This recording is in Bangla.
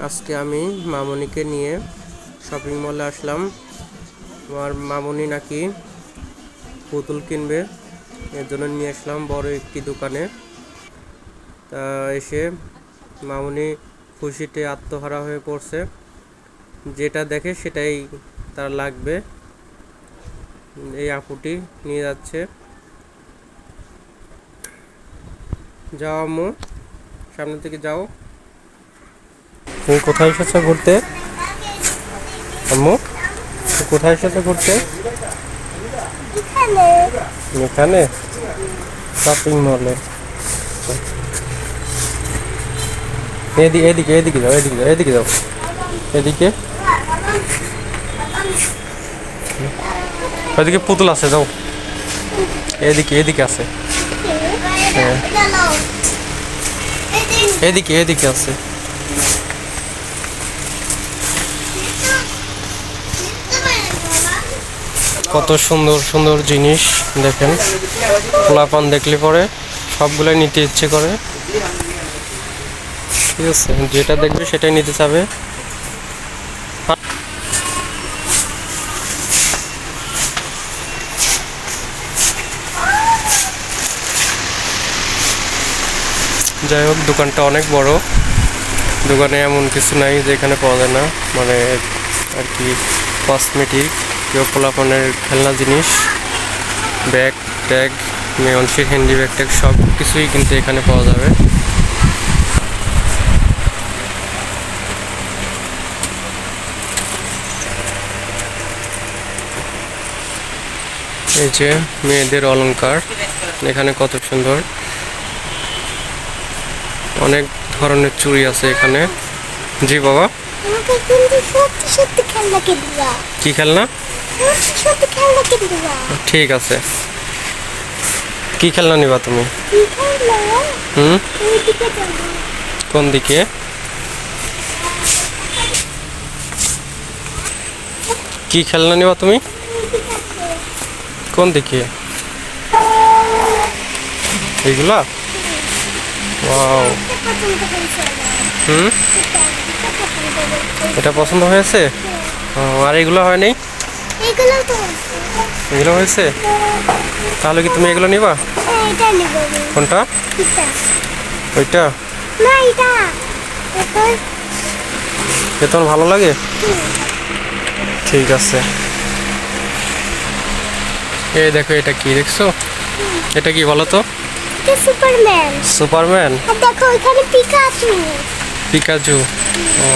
আজকে আমি মামনিকে নিয়ে শপিং মলে আসলাম। আমার মামনি নাকি পুতুল কিনবে, এর জন্য নিয়ে আসলাম বড় একটি দোকানে। তা এসে মামনি খুশিতে আত্মহারা হয়ে পড়ছে, যেটা দেখে সেটাই তার লাগবে। এই আপুটি নিয়ে যাচ্ছে। যাও আম্মু, সামনে থেকে যাও। তুমি কোথায় এসেছো ঘুরতে আম্মু? কোথায় এসেছো ঘুরতে? এখানে শপিং মলে। এদিকে এদিকে এদিকে যাও, এদিকে যাও, এদিকে যাও, এদিকে। ওইদিকে পুতুল আছে, যাও। এদিকে এদিকে আছে, হ্যাঁ এদিকে এদিকে আছে। কত সুন্দর সুন্দর জিনিস দেখেন। পোলাপান দেখলে পরে সবগুলাই নিতে ইচ্ছে করে। ঠিক আছে, যেটা দেখবে সেটাই নিতে চাবে। যাই হোক, দোকানটা অনেক বড়। দোকানে এমন কিছু নাই যে এখানে পাওয়া যায় না, মানে আর কি কসমেটিক, কেউ পোলাপানের খেলনা জিনিস, ব্যাগ ট্যাগ, মেয়নসির হ্যান্ডি ব্যাগ ট্যাগ সব কিছুই কিন্তু এখানে পাওয়া যাবে। এই যে মেয়েদের অলংকার, এখানে কত সুন্দর, অনেক ধরনের চুড়ি আছে এখানে। জি বাবা, কি খেলনা? ঠিক আছে, কি খেলনা নিবা তুমি? কোন দিকে? কি খেলনা নিবা তুমি? কোন দিকে? এইগুলা? ওয়াও, এটা পছন্দ হয়েছে। আর এগুলো হয়নি? এগুলো হয়েছে। তাহলে কি তুমি এগুলো নিবা? কোনটা? ওইটা? এটা তোমার ভালো লাগে? ঠিক আছে। এই দেখো, এটা কি দেখছো? এটা কি বলো তো? সুপারম্যান। সুপারম্যান? দেখো এখানে পিকাচু। পিকাচু? ও